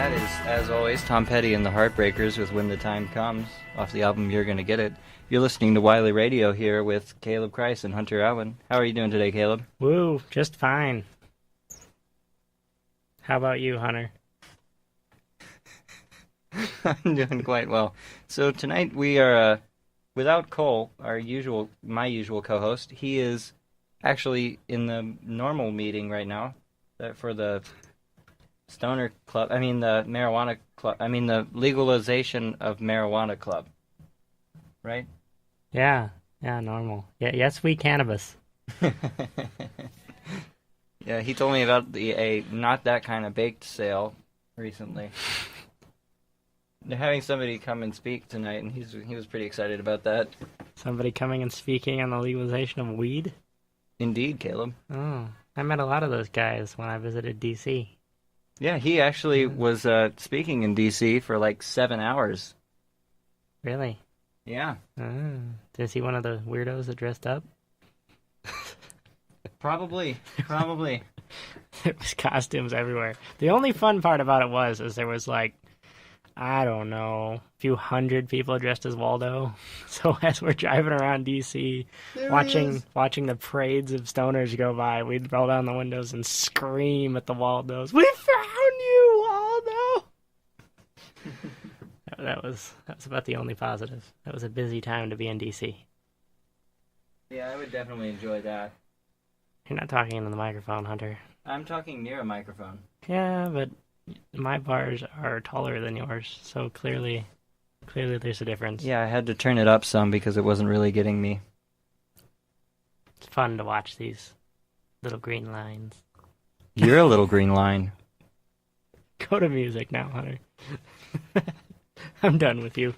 That is, as always, Tom Petty and the Heartbreakers with When the Time Comes, off the album You're Gonna Get It. You're listening to Wiley Radio here with Caleb Christ and Hunter Alwyn. How are you doing today, Caleb? Woo, just fine. How about you, Hunter? I'm doing quite well. So tonight we are, without Cole, my usual co-host. He is actually in the normal meeting right now for the Stoner Club. I mean the marijuana club. I mean the legalization of marijuana club. Right? Yeah, normal. Yeah, yes, we cannabis. Yeah, he told me about a not that kind of baked sale recently. They're having somebody come and speak tonight, and he was pretty excited about that. Somebody coming and speaking on the legalization of weed? Indeed, Caleb. Oh, I met a lot of those guys when I visited D.C. Yeah, he actually was speaking in D.C. for like 7 hours. Really? Yeah. Is he one of the weirdos that dressed up? Probably. There was costumes everywhere. The only fun part about it was there was like, I don't know, a few hundred people dressed as Waldo. So as we're driving around D.C., watching the parades of stoners go by, we'd roll down the windows and scream at the Waldos, "We found you, Waldo!" That was about the only positive. That was a busy time to be in D.C. Yeah, I would definitely enjoy that. You're not talking into the microphone, Hunter. I'm talking near a microphone. Yeah, but my bars are taller than yours, so clearly there's a difference. Yeah, I had to turn it up some because it wasn't really getting me. It's fun to watch these little green lines. You're a little green line. Go to music now, Hunter. I'm done with you.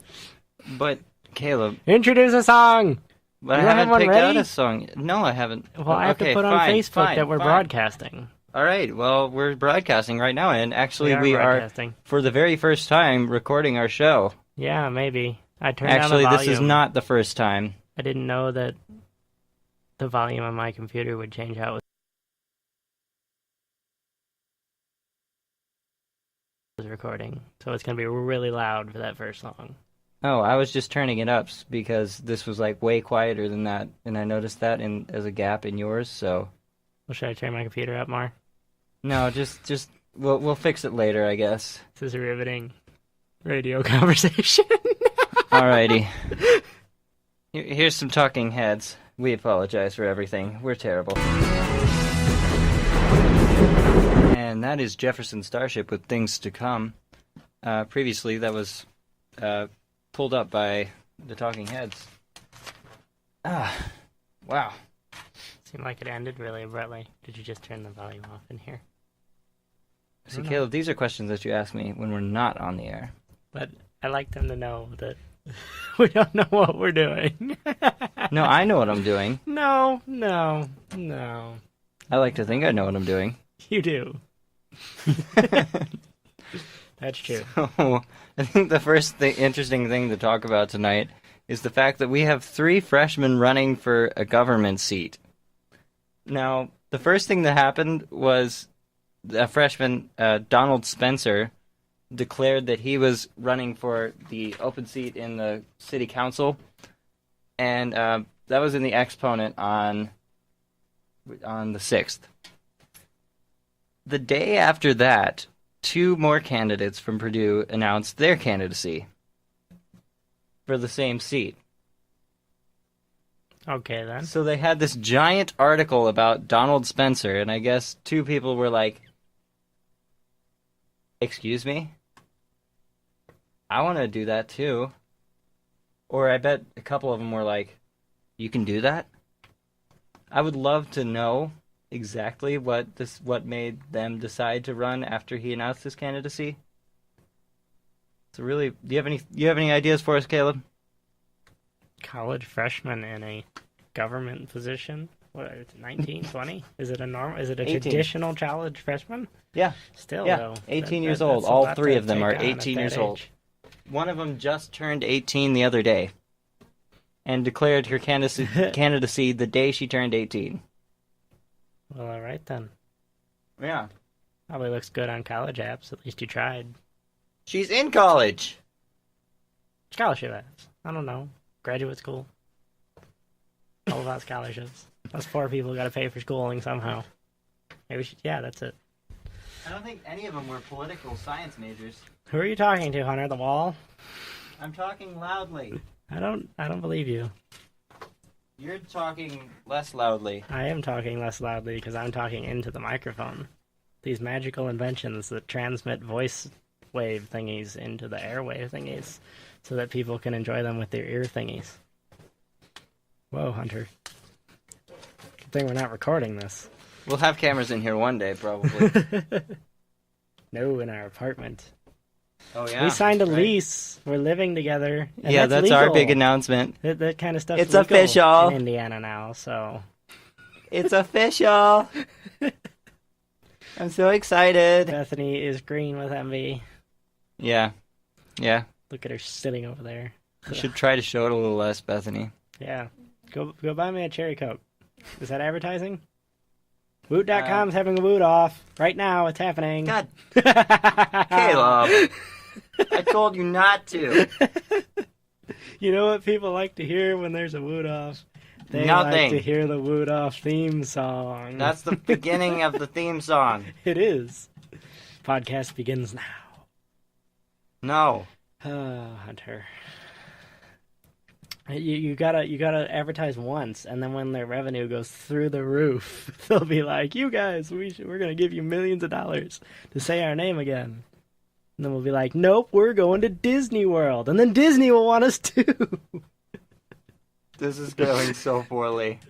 But, Caleb... Introduce a song! But I haven't picked out a song. No, I haven't. Well, I have to put on Facebook that we're broadcasting. All right, well, we're broadcasting right now, and actually we are, for the very first time, recording our show. Yeah, maybe. I turned down the volume. Actually, this is not the first time. I didn't know that the volume on my computer would change how it was recording. So it's going to be really loud for that first song. Oh, I was just turning it up because this was like way quieter than that, and I noticed that as a gap in yours, so... Well, should I turn my computer up more? No, just we'll fix it later, I guess. This is a riveting radio conversation. Alrighty. Here's some talking heads. We apologize for everything. We're terrible. And that is Jefferson Starship with Things to Come. Previously, that was pulled up by the Talking Heads. Wow. Seemed like it ended really abruptly. Did you just turn the volume off in here? So, Caleb, these are questions that you ask me when we're not on the air. But I like them to know that we don't know what we're doing. No, I know what I'm doing. No. I like to think I know what I'm doing. You do. That's true. So, I think the first interesting thing to talk about tonight is the fact that we have 3 freshmen running for a government seat. Now, the first thing that happened was a freshman, Donald Spencer, declared that he was running for the open seat in the city council, and that was in the Exponent on the 6th. The day after that, 2 more candidates from Purdue announced their candidacy for the same seat. Okay, then. So they had this giant article about Donald Spencer, and I guess 2 people were like, "Excuse me? I want to do that too." Or I bet a couple of them were like, "You can do that?" I would love to know exactly what made them decide to run after he announced his candidacy. So really, do you have any ideas for us, Caleb? College freshman in a government position? What is it, 19, 20? Is it a 18. Traditional college freshman? Yeah. Still, yeah. though. 18 years old. All 3 of them are 18 years old. One of them just turned 18 the other day and declared her candidacy the day she turned 18. Well, all right then. Yeah. Probably looks good on college apps. At least you tried. She's in college. Scholarship ads. I don't know. Graduate school. All about scholarships. Us poor people got to pay for schooling somehow. Maybe we should, yeah, that's it. I don't think any of them were political science majors. Who are you talking to, Hunter? The wall? I'm talking loudly. I don't believe you. You're talking less loudly. I am talking less loudly because I'm talking into the microphone. These magical inventions that transmit voice wave thingies into the airwave thingies so that people can enjoy them with their ear thingies. Whoa, Hunter. Good thing we're not recording this. We'll have cameras in here one day, probably. No, in our apartment. Oh, yeah. We signed a lease. We're living together. And yeah, that's our legal. big announcement. That kind of stuff. It's official in Indiana now. So it's official. I'm so excited. Bethany is green with envy. Yeah. Look at her sitting over there. You should try to show it a little less, Bethany. Yeah. Go buy me a cherry Coke. Is that advertising? Woot.com's having a woot off. Right now, it's happening. God. Caleb. I told you not to. You know what people like to hear when there's a woot off? They Nothing. like to hear the woot off theme song. That's the beginning of the theme song. It is. Podcast begins now. No. Hunter. You gotta advertise once, and then when their revenue goes through the roof, they'll be like, "You guys, we're gonna give you millions of dollars to say our name again." And then we'll be like, "Nope, we're going to Disney World," and then Disney will want us too. This is going so poorly.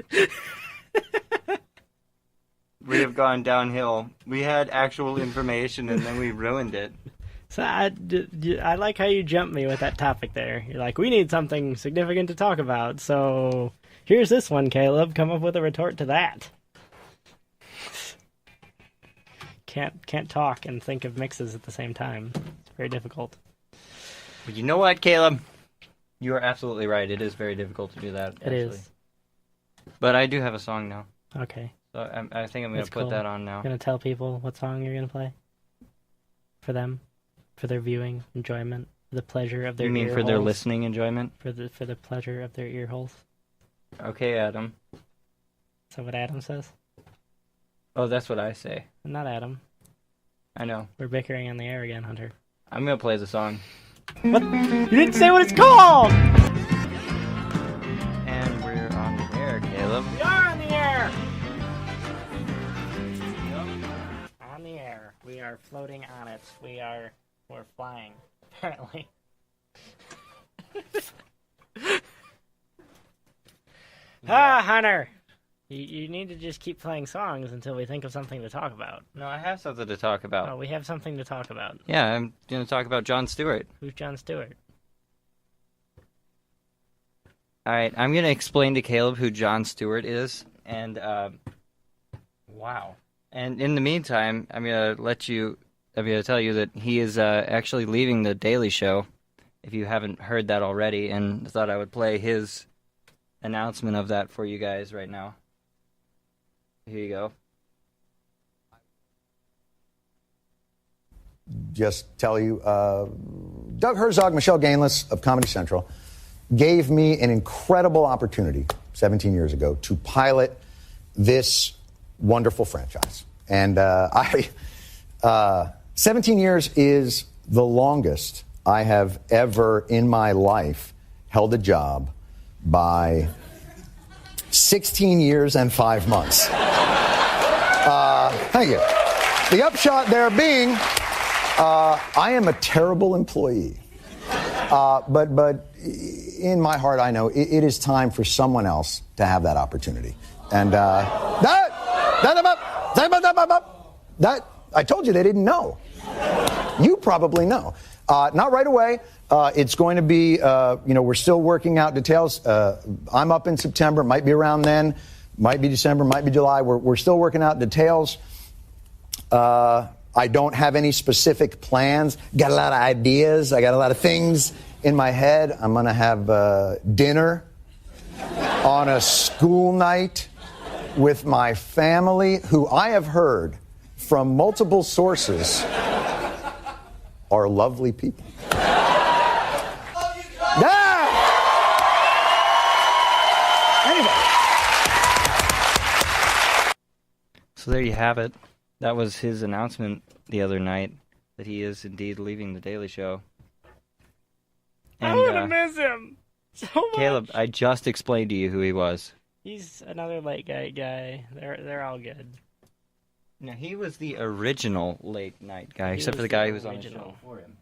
We have gone downhill. We had actual information, and then we ruined it. So I like how you jumped me with that topic there. You're like, we need something significant to talk about, so here's this one, Caleb. Come up with a retort to that. Can't talk and think of mixes at the same time. It's very difficult. But you know what, Caleb? You are absolutely right. It is very difficult to do that. It is. But I do have a song now. Okay. So I think I'm going to put that on now. You're going to tell people what song you're going to play? For them? For their viewing enjoyment? For the pleasure of their ear holes? You mean for their listening enjoyment? For the pleasure of their ear holes? Okay, Adam. Is that what Adam says? Oh, that's what I say. Not Adam. I know. We're bickering on the air again, Hunter. I'm going to play the song. What? You didn't say what it's called! And we're on the air, Caleb. We are on the air! On the air. We are floating on it. We're flying, apparently. Hunter! You need to just keep playing songs until we think of something to talk about. No, I have something to talk about. Oh, we have something to talk about. Yeah, I'm going to talk about Jon Stewart. Who's Jon Stewart? All right, I'm going to explain to Caleb who Jon Stewart is, and wow. And in the meantime, I'm going to tell you that he is actually leaving the Daily Show, if you haven't heard that already, and thought I would play his announcement of that for you guys right now. Here you go. Just tell you, Doug Herzog, Michelle Gainless of Comedy Central gave me an incredible opportunity 17 years ago to pilot this wonderful franchise. And 17 years is the longest I have ever in my life held a job by 16 years and 5 months. Thank you. The upshot there being, I am a terrible employee. But in my heart, I know it is time for someone else to have that opportunity. And that I told you they didn't know. You probably know. Not right away. It's going to be, we're still working out details. I'm up in September. Might be around then. Might be December. Might be July. We're still working out details. I don't have any specific plans. Got a lot of ideas. I got a lot of things in my head. I'm going to have dinner on a school night with my family, who I have heard from multiple sources are lovely people. Yeah! Anyway. So there you have it. That was his announcement the other night that he is indeed leaving The Daily Show. I'm gonna miss him so much. Caleb, I just explained to you who he was. He's another late night guy. They're all good. Now, he was the original late night guy, except for the guy who was on the show before him.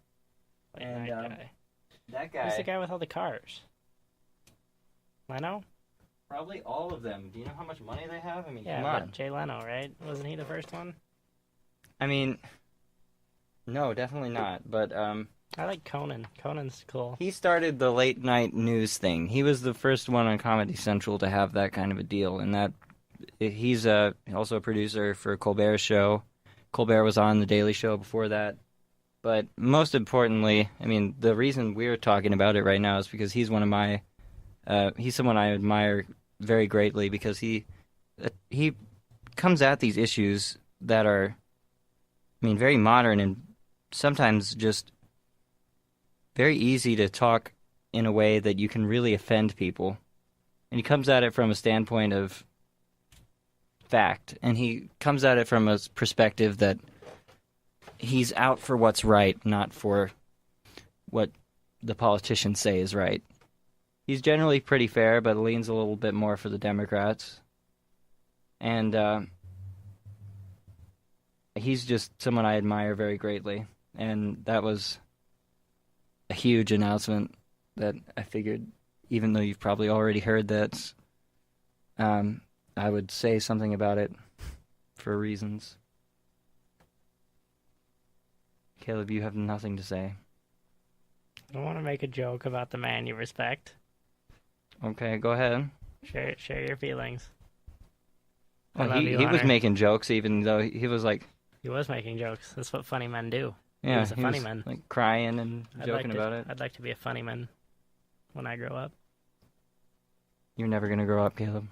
Late And, night guy. That guy... Who's the guy with all the cars? Leno? Probably all of them. Do you know how much money they have? I mean, Yeah, come on. but Jay Leno, right? Wasn't he the first one? I mean, no, definitely not. But I like Conan. Conan's cool. he started the late night news thing. He was the first one on Comedy Central to have that kind of a deal, and that he's also a producer for Colbert's show. Colbert was on The Daily Show before that. But most importantly, I mean, the reason we're talking about it right now is because he's one of my he's someone I admire very greatly, because he comes at these issues that are, I mean, very modern and sometimes just very easy to talk in a way that you can really offend people. And he comes at it from a standpoint of fact, and he comes at it from a perspective that he's out for what's right, not for what the politicians say is right. He's generally pretty fair, but leans a little bit more for the Democrats. And he's just someone I admire very greatly. And that was a huge announcement that I figured, even though you've probably already heard that, I would say something about it for reasons. Caleb, you have nothing to say. I want to make a joke about the man you respect. Okay, go ahead. Share your feelings. Well, I love you, he was Hunter. making jokes, even though he was like... He was making jokes. That's what funny men do. Yeah, he was a funny man. like crying and joking about it. I'd like to be a funny man when I grow up. You're never going to grow up, Caleb.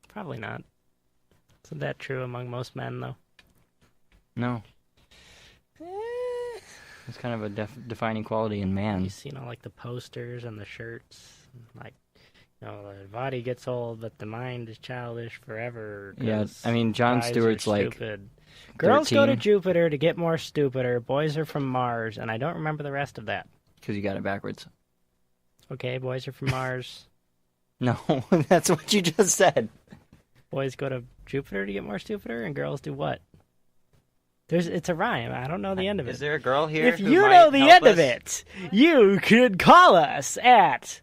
Probably not. Isn't that true among most men, though? No. It's kind of a defining quality in man. You've seen all like the posters and the shirts, like, you know, the body gets old, but the mind is childish forever. Yeah, I mean, Jon guys Stewart's are like stupid. Girls go to 13. Jupiter to get more stupider. Boys are from Mars, and I don't remember the rest of that. Because you got it backwards. Okay, boys are from Mars. No, that's what you just said. Boys go to Jupiter to get more stupider, and girls do what? It's a rhyme. I don't know the end of it. Is there a girl here If who you might know the help end us? of it, you could call us at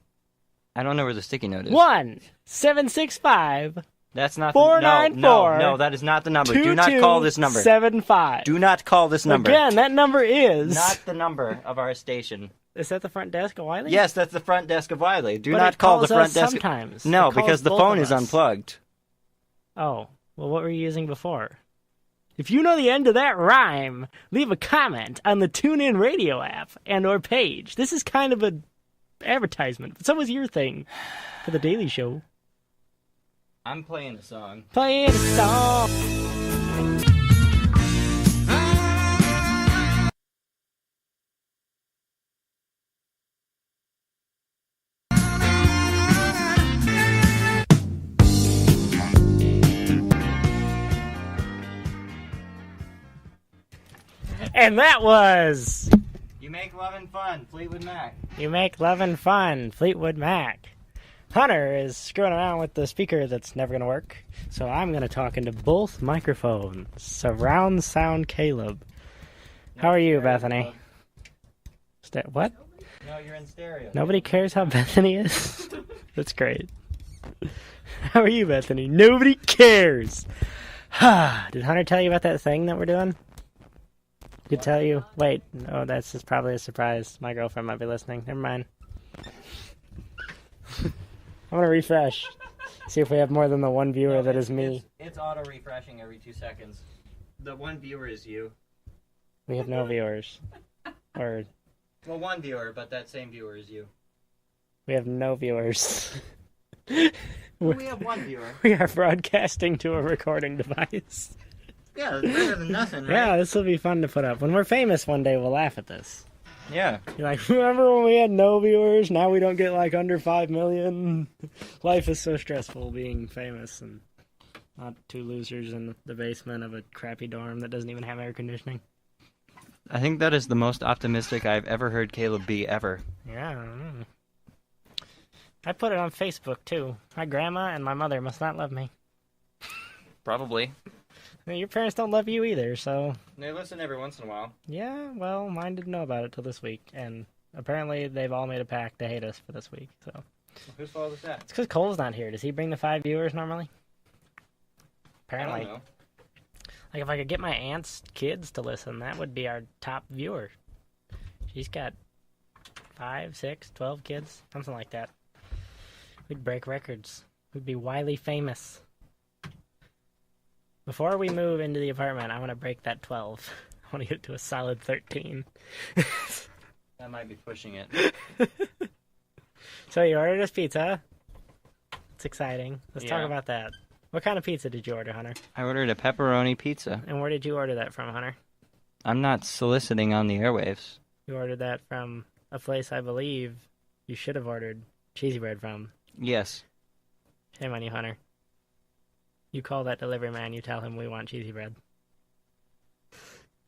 I don't know where the sticky note is. 1-765. That's not 494 no, that is not the number. Do not call this number. 2275. Do not call this number. Again, that number is... Not the number of our station. Is that the front desk of Wiley? Yes, that's the front desk of Wiley. Do But not it call the calls front us desk. sometimes. No, It calls because the both phone of is us. unplugged. Oh, well, what were you using before? If you know the end of that rhyme, leave a comment on the TuneIn Radio app and or page. This is kind of an advertisement, but so was your thing for The Daily Show. I'm playing a song. Playing a song. And that was You make love and fun, Fleetwood Mac. You Make Lovin' Fun, Fleetwood Mac. Hunter is screwing around with the speaker that's never going to work, so I'm going to talk into both microphones. Surround sound Caleb. How are you, Bethany? What? No, you're in stereo. Nobody cares how Bethany is? That's great. How are you, Bethany? Nobody cares. Did Hunter tell you about that thing that we're doing? Could tell you. Wait, oh, that's just probably a surprise. My girlfriend might be listening. Never mind. I'm gonna refresh. See if we have more than the one viewer that is me. It's auto-refreshing every 2 seconds. The one viewer is you. We have no viewers. Or Well, one viewer, but that same viewer is you. we have no viewers. Well, we have one viewer. We are broadcasting to a recording device. Yeah, that's better than nothing, right? Yeah, this will be fun to put up. When we're famous one day, we'll laugh at this. Yeah. You're like, remember when we had no viewers? Now we don't get like under 5 million. Life is so stressful being famous and not two losers in the basement of a crappy dorm that doesn't even have air conditioning. I think that is the most optimistic I've ever heard Caleb be ever. Yeah, I don't know. I put it on Facebook too. My grandma and my mother must not love me. Probably. Your parents don't love you either, so... They listen every once in a while. Yeah, well, mine didn't know about it till this week, and apparently they've all made a pact to hate us for this week, so... Well, whose fault is that? It's because Cole's not here. Does he bring the 5 viewers normally? Apparently. I don't know. Like, if I could get my aunt's kids to listen, that would be our top viewer. She's got 5, 6, 12 kids, something like that. We'd break records. We'd be widely famous. Before we move into the apartment, I want to break that 12. I want to get to a solid 13. That might be pushing it. So you ordered us pizza. It's exciting. Let's talk Yeah. about that. What kind of pizza did you order, Hunter? I ordered a pepperoni pizza. And where did you order that from, Hunter? I'm not soliciting on the airwaves. You ordered that from a place I believe you should have ordered cheesy bread from. Yes. Shame on you, Hunter. You call that delivery man, you tell him we want cheesy bread.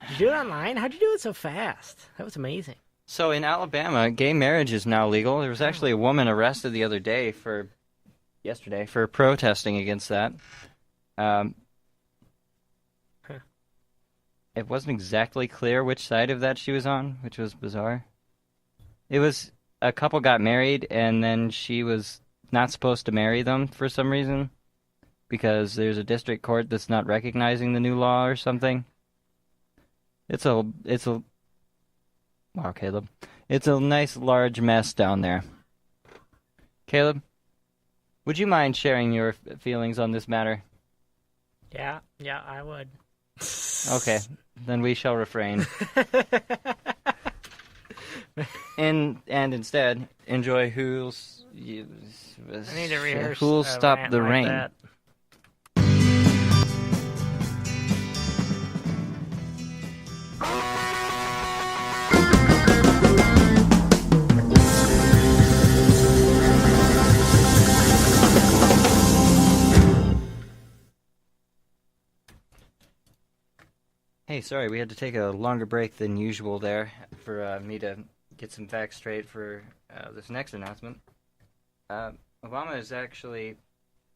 Did you do it online? How'd you do it so fast? That was amazing. So in Alabama, gay marriage is now legal. There was actually a woman arrested the other day yesterday for protesting against that. It wasn't exactly clear which side of that she was on, which was bizarre. It was a couple got married and then she was not supposed to marry them for some reason because there's a district court that's not recognizing the new law or something. Wow, Caleb. It's a nice large mess down there. Caleb, would you mind sharing your feelings on this matter? Yeah, I would. Okay, then we shall refrain. And instead, enjoy I need to rehearse. Who'll a Stop rant the like Rain. that. Hey, sorry, we had to take a longer break than usual there for me to get some facts straight for this next announcement. Obama is actually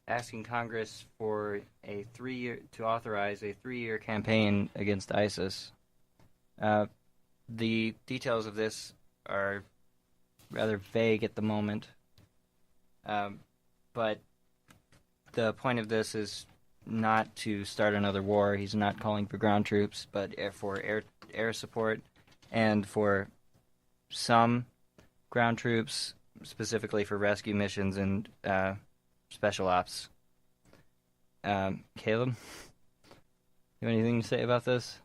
asking Congress for to authorize a 3-year campaign against ISIS. The details of this are rather vague at the moment, but the point of this is not to start another war. He's not calling for ground troops, but for air support and for some ground troops, specifically for rescue missions and special ops. Caleb, you have anything to say about this?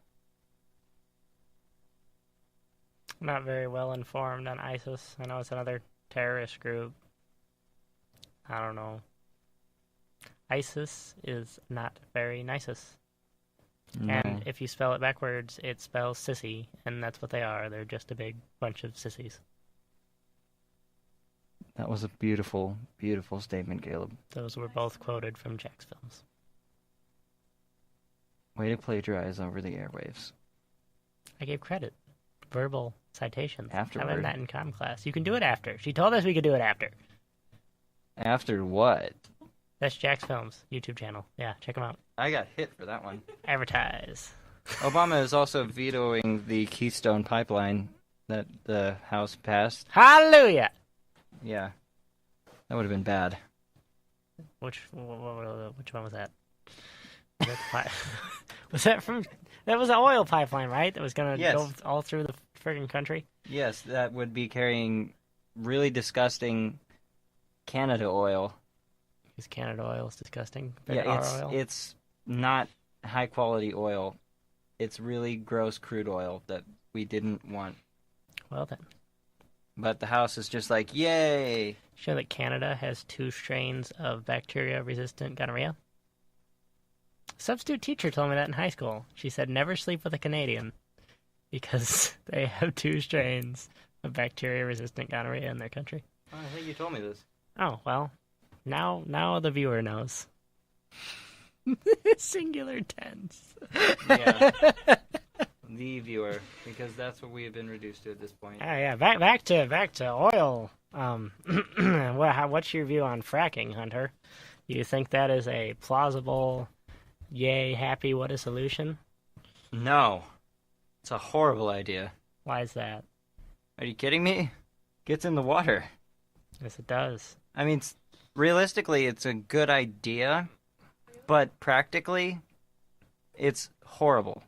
I'm not very well informed on ISIS. I know it's another terrorist group. I don't know. ISIS is not very nicest. No. And if you spell it backwards, it spells sissy, and that's what they are. They're just a big bunch of sissies. That was a beautiful, beautiful statement, Caleb. Those were both quoted from Jack's films. Way to plagiarize over the airwaves. I gave credit. Verbal citations. Afterward. Having that in comm class. You can do it after. She told us we could do it after. After what? That's Jack's Films YouTube channel. Yeah, check them out. I got hit for that one. Advertise. Obama is also vetoing the Keystone Pipeline that the House passed. Hallelujah! Yeah. That would have been bad. Which one was that? Was that, the was that from... That was an oil pipeline, right? That was going to Yes. go all through the friggin' country? Yes, that would be carrying really disgusting Canada oil. Because Canada oil is disgusting. compared to Yeah, our oil. it's not high quality oil. It's really gross crude oil that we didn't want. Well then. But the House is just like, yay! Show that Canada has 2 strains of bacteria-resistant gonorrhea. A substitute teacher told me that in high school. She said, never sleep with a Canadian. because they have 2 strains of bacteria-resistant gonorrhea in their country. Oh, I think you told me this. Oh, well, now the viewer knows. Singular tense. Yeah. The viewer, because that's what we have been reduced to at this point. Yeah. Back to oil. What's your view on fracking, Hunter? You think that is a plausible, yay, happy, what a solution? No. It's a horrible idea. Why is that? Are you kidding me? Gets in the water. Yes, it does. I mean, realistically, it's a good idea, but practically, it's horrible.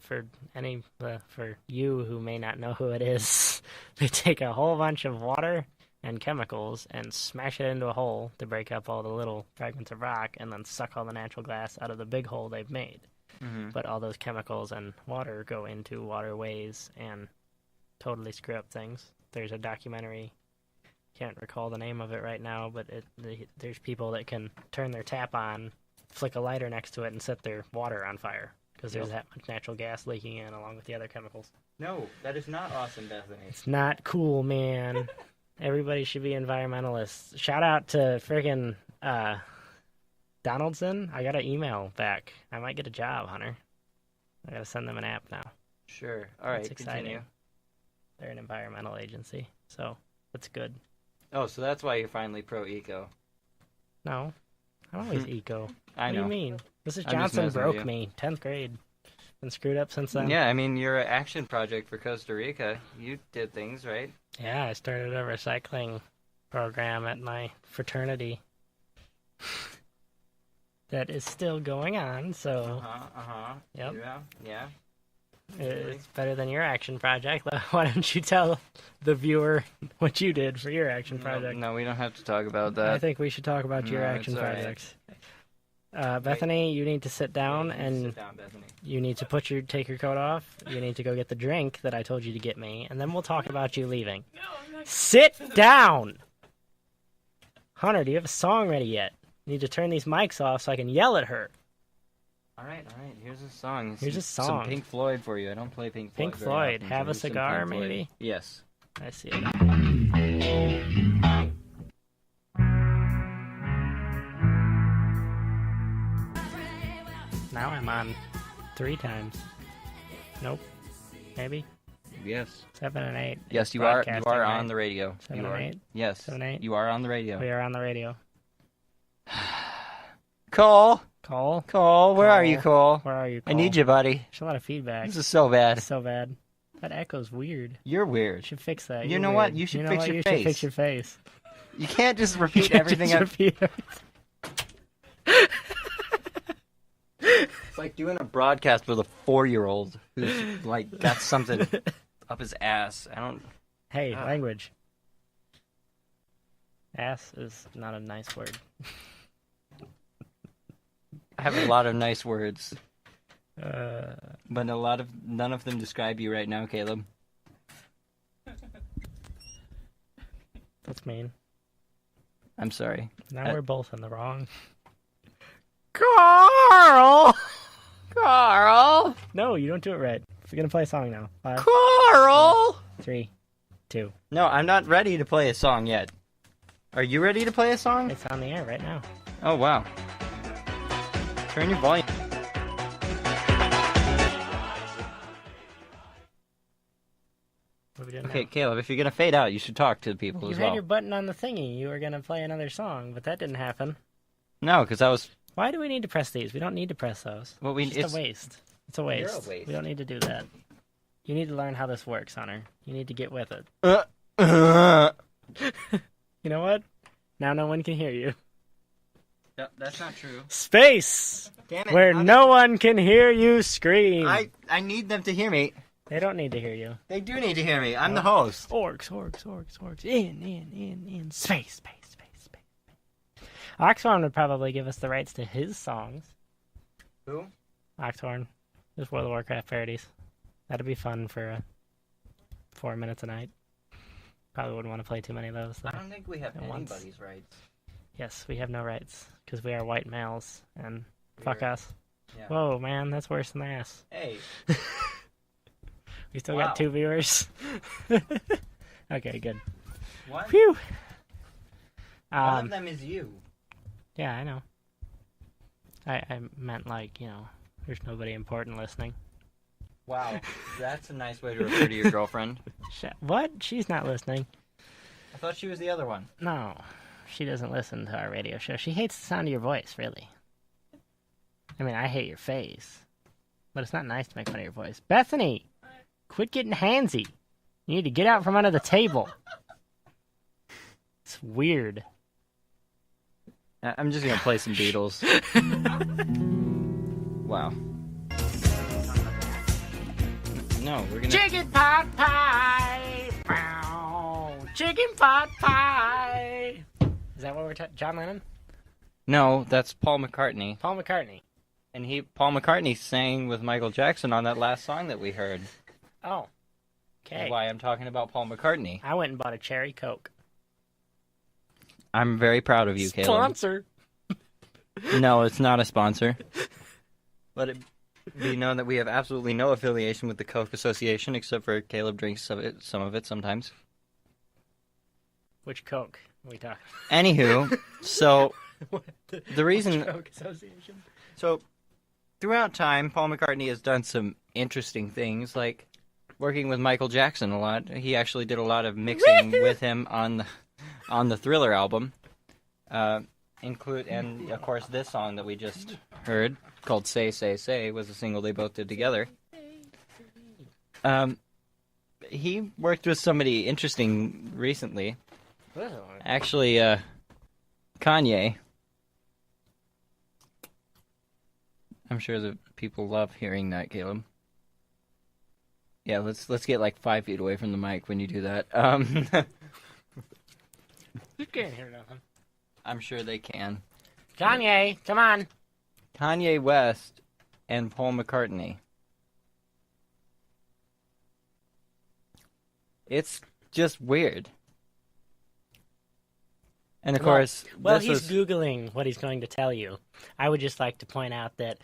For you who may not know who it is, they take a whole bunch of water and chemicals and smash it into a hole to break up all the little fragments of rock and then suck all the natural gas out of the big hole they've made. Mm-hmm. But all those chemicals and water go into waterways and totally screw up things. There's a documentary, can't recall the name of it right now, but there's people that can turn their tap on, flick a lighter next to it, and set their water on fire because there's that much natural gas leaking in along with the other chemicals. No, that is not awesome, Bethany. It's not cool, man. Everybody should be environmentalists. Shout out to friggin' Donaldson. I got an email back. I might get a job, Hunter. I gotta send them an app now. Sure. All right, that's exciting. Continue. They're an environmental agency, so that's good. Oh, so that's why you're finally pro-eco. No, I'm always eco. I know. What do you mean? Mrs. I'm just Johnson messing with broke you. me. 10th grade. Been screwed up since then. Yeah, I mean, you're an action project for Costa Rica. You did things, right? Yeah, I started a recycling program at my fraternity. That is still going on, so... Yep. Yeah. It's better than your action project. Why don't you tell the viewer what you did for your action project? No, we don't have to talk about that. I think we should talk about your action projects. Bethany, you need to sit down and sit down, Bethany. You need to take your coat off. You need to go get the drink that I told you to get me, and then we'll talk about you leaving. Sit down! Hunter, do you have a song ready yet? You need to turn these mics off so I can yell at her. All right. Here's a song. Here's a song. Some Pink Floyd for you. I don't play Pink Floyd. Pink Floyd. Often, Have so a here's some cigar, Pink Floyd. maybe? Yes. I see it. Now I'm on 3 times. Nope. Maybe. Yes. 7 and 8. Yes, you are. You Broadcasting, are right? on the radio. 7 you and are. 8. Yes. 7 and 8. You are on the radio. We are on the radio. Cole. Cole, where are you, Cole? Where are you, Cole? I need you, buddy. There's a lot of feedback. This is so bad. It's so bad. That echo's weird. You're You weird. should fix that. You You're know weird. what? You should fix your You face. should fix your face. You can't just You repeat can't everything. just repeat everything. It's like doing a broadcast with a 4-year-old who's like got something up his ass. I don't. Hey, language. Ass is not a nice word. I have a lot of nice words, Uh, but none of them describe you right now, Caleb. that's mean. I'm sorry. Now we're both in the wrong. Carl! No, you don't do it right. We're gonna play a song now. 5, Carl! 3, 2. No, I'm not ready to play a song yet. Are you ready to play a song? It's on the air right now. Oh, wow. Turn your volume. What are we doing Okay, now? Caleb, if you're gonna fade out, you should talk to the people You as had well. your button on the thingy. You were gonna play another song, but that didn't happen. No, because I was. Why do we need to press these? We don't need to press those. Well, It's just a waste. It's a waste. You're a waste. We don't need to do that. You need to learn how this works, Hunter. You need to get with it. You know what? Now no one can hear you. No, that's not true. Space! Damn it. Where no one can hear you scream. I need them to hear me. They don't need to hear you. They do need to hear me. I'm the host. Orcs. In. Space. Oxhorn would probably give us the rights to his songs. Who? Oxhorn. Just World of Warcraft parodies. That'd be fun for 4 minutes a night. Probably wouldn't want to play too many of those, though. I don't think we have At once. anybody's rights. Yes, we have no rights, because we are white males, and fuck We're- us. Yeah. Whoa, man, that's worse than ass. Hey. We still Wow. got 2 viewers. Okay, good. What? Phew. One of them is you. Yeah, I know. I meant like, there's nobody important listening. Wow. That's a nice way to refer to your girlfriend. What? She's not listening. I thought she was the other one. No, she doesn't listen to our radio show. She hates the sound of your voice, really. I mean, I hate your face. But it's not nice to make fun of your voice. Bethany! Quit getting handsy. You need to get out from under the table. It's weird. I'm just gonna play some Beatles. Wow. No, we're gonna... Chicken pot pie! Bow. Chicken pot pie! Is that what we're John Lennon? No, that's Paul McCartney. Paul McCartney. And Paul McCartney sang with Michael Jackson on that last song that we heard. Oh. Okay. That's why I'm talking about Paul McCartney. I went and bought a cherry Coke. I'm very proud of you, Caleb. Sponsor! No, it's not a sponsor. Let it be known that we have absolutely no affiliation with the Coke Association, except for Caleb drinks some of it sometimes. Which Coke are we talking? Anywho, so the reason... Coke Association? So, throughout time, Paul McCartney has done some interesting things, like working with Michael Jackson a lot. He actually did a lot of mixing with him on the Thriller album. And of course, this song that we just heard, called Say, Say, Say, was a single they both did together. He worked with somebody interesting recently. Actually, Kanye. I'm sure that people love hearing that, Caleb. Yeah, let's get like 5 feet away from the mic when you do that. You can't hear nothing. I'm sure they can. Kanye, come on. Kanye West and Paul McCartney. It's just weird. And of course, Well, he's Googling what he's going to tell you. I would just like to point out that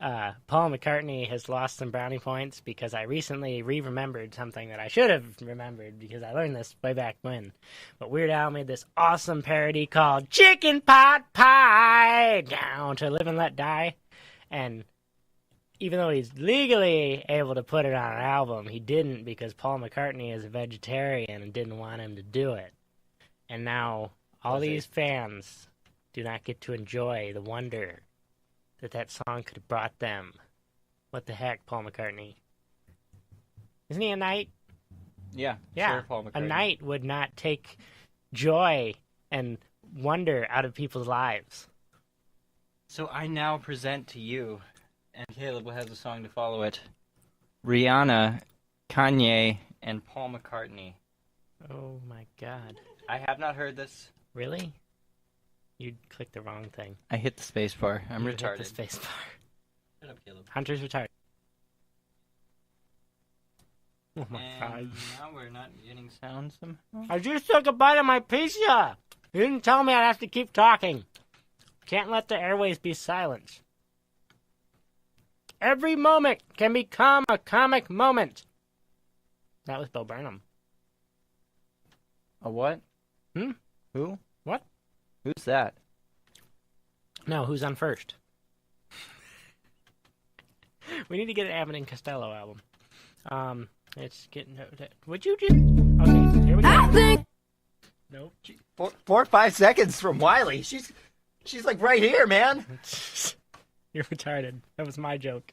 Paul McCartney has lost some brownie points because I recently re-remembered something that I should have remembered because I learned this way back when. But Weird Al made this awesome parody called Chicken Pot Pie Down to Live and Let Die. And even though he's legally able to put it on an album, he didn't because Paul McCartney is a vegetarian and didn't want him to do it. And now all these fans do not get to enjoy the wonder that song could have brought them. What the heck, Paul McCartney? Isn't he a knight? Yeah, Yeah. sure, Paul McCartney. A knight would not take joy and wonder out of people's lives. So I now present to you, and Caleb has a song to follow it, Rihanna, Kanye, and Paul McCartney. Oh my god. I have not heard this. Really? You clicked the wrong thing. I hit the space bar. I'm You retarded. hit the space bar. Shut up, Caleb. Hunter's retarded. Oh my And god. now we're not getting sound somehow. I just took a bite of my pizza! You didn't tell me I'd have to keep talking. Can't let the airways be silent. Every moment can become a comic moment. That was Bo Burnham. A what? Hmm? Who? What? Who's that? No, who's on first? We need to get an Abbott and Costello album. It's getting... Would you just... Okay, here we go. Nope. 4 or 5 seconds from Wiley. She's like right here, man. You're retarded. That was my joke.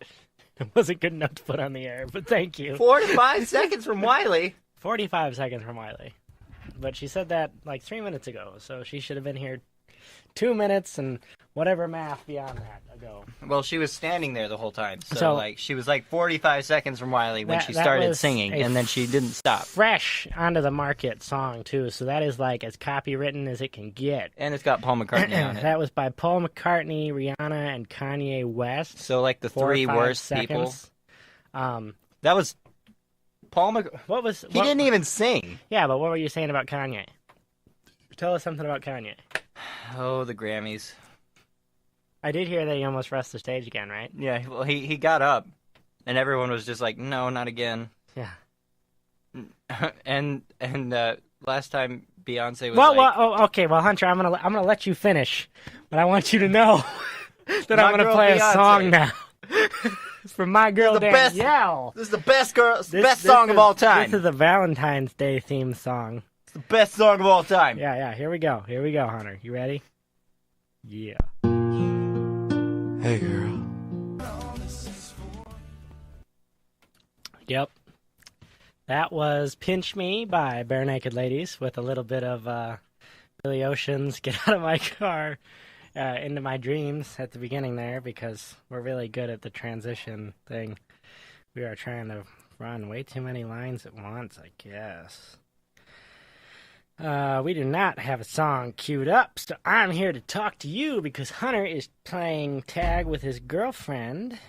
It wasn't good enough to put on the air, but thank you. 4 to 5 seconds from Wiley. 45 seconds from Wiley. But she said that like 3 minutes ago, so she should have been here 2 minutes and whatever math beyond that ago. Well, she was standing there the whole time, so So- like she was like 45 seconds from Wiley when That- she that started was singing, a and then she didn't stop. Fresh onto the market song, too, so that is like as copywritten as it can get. And it's got Paul McCartney on it. That was by Paul McCartney, Rihanna, and Kanye West. So like the 4 or 3 5 worst people. seconds. Um, That was Paul Mc. what was... He didn't even sing. Yeah, but what were you saying about Kanye? Tell us something about Kanye. Oh, the Grammys. I did hear that he almost rushed the stage again, right? Yeah, well, he got up, and everyone was just like, no, not again. Yeah. And last time Beyonce was Okay. Well, Hunter, I'm gonna let you finish, but I want you to know that I'm gonna girl play Beyonce. a song now. It's from my girl the best- Danielle. This is the best song of all time. This is a Valentine's Day themed song. It's the best song of all time. Yeah. Here we go, Hunter. You ready? Yeah. Hey, girl. Yep. That was Pinch Me by Bare Naked Ladies with a little bit of Billy Ocean's Get Out of My Car into My Dreams at the beginning there, because we're really good at the transition thing. We are trying to run way too many lines at once, I guess. We do not have a song queued up, so I'm here to talk to you because Hunter is playing tag with his girlfriend,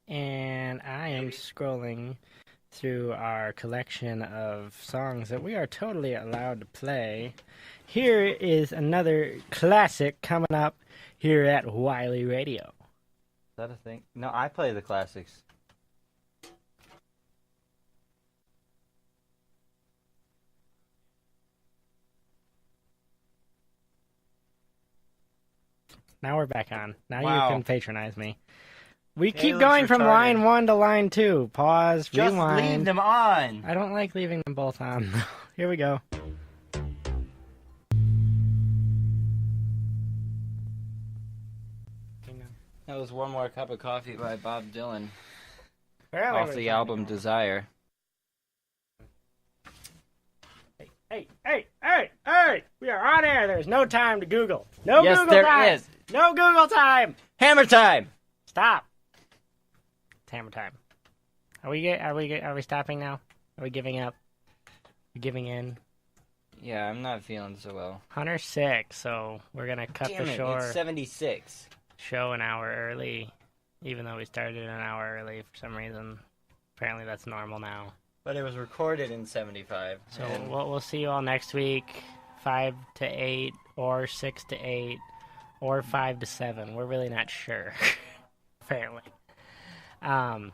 and I am scrolling through our collection of songs that we are totally allowed to play. Here is another classic coming up here at Wiley Radio. Is that a thing? No, I play the classics. Now we're back on. Now Wow. you can patronize me. We keep Caleb's going from retarded. line 1 to line 2. Pause, Just rewind. leave them on. I don't like leaving them both on. Here we go. That was One More Cup of Coffee by Bob Dylan Apparently off we're the trying album to- Desire. Hey! We are on air. There's no time to Google. No Yes, Google there time. is. No Google time. Hammer time. Stop. It's hammer time. Are we stopping now? Are we giving up? We giving in? Yeah, I'm not feeling so well. Hunter's sick, so we're gonna cut Damn the it, shore it's 76. show an hour early, even though we started an hour early for some reason. Apparently that's normal now. But it was recorded in 75. So and we'll see you all next week, 5 to 8, or 6 to 8, or 5 to 7. We're really not sure, apparently. I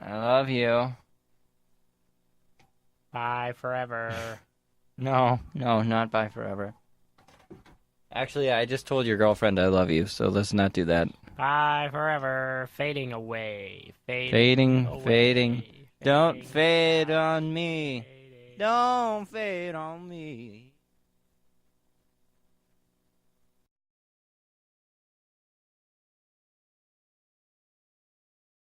love you. Bye forever. No, not bye forever. Actually, I just told your girlfriend I love you, so let's not do that. Bye forever. Fading away. Fading. Away. Don't Fading fade out. on me. Fading. Don't fade on me.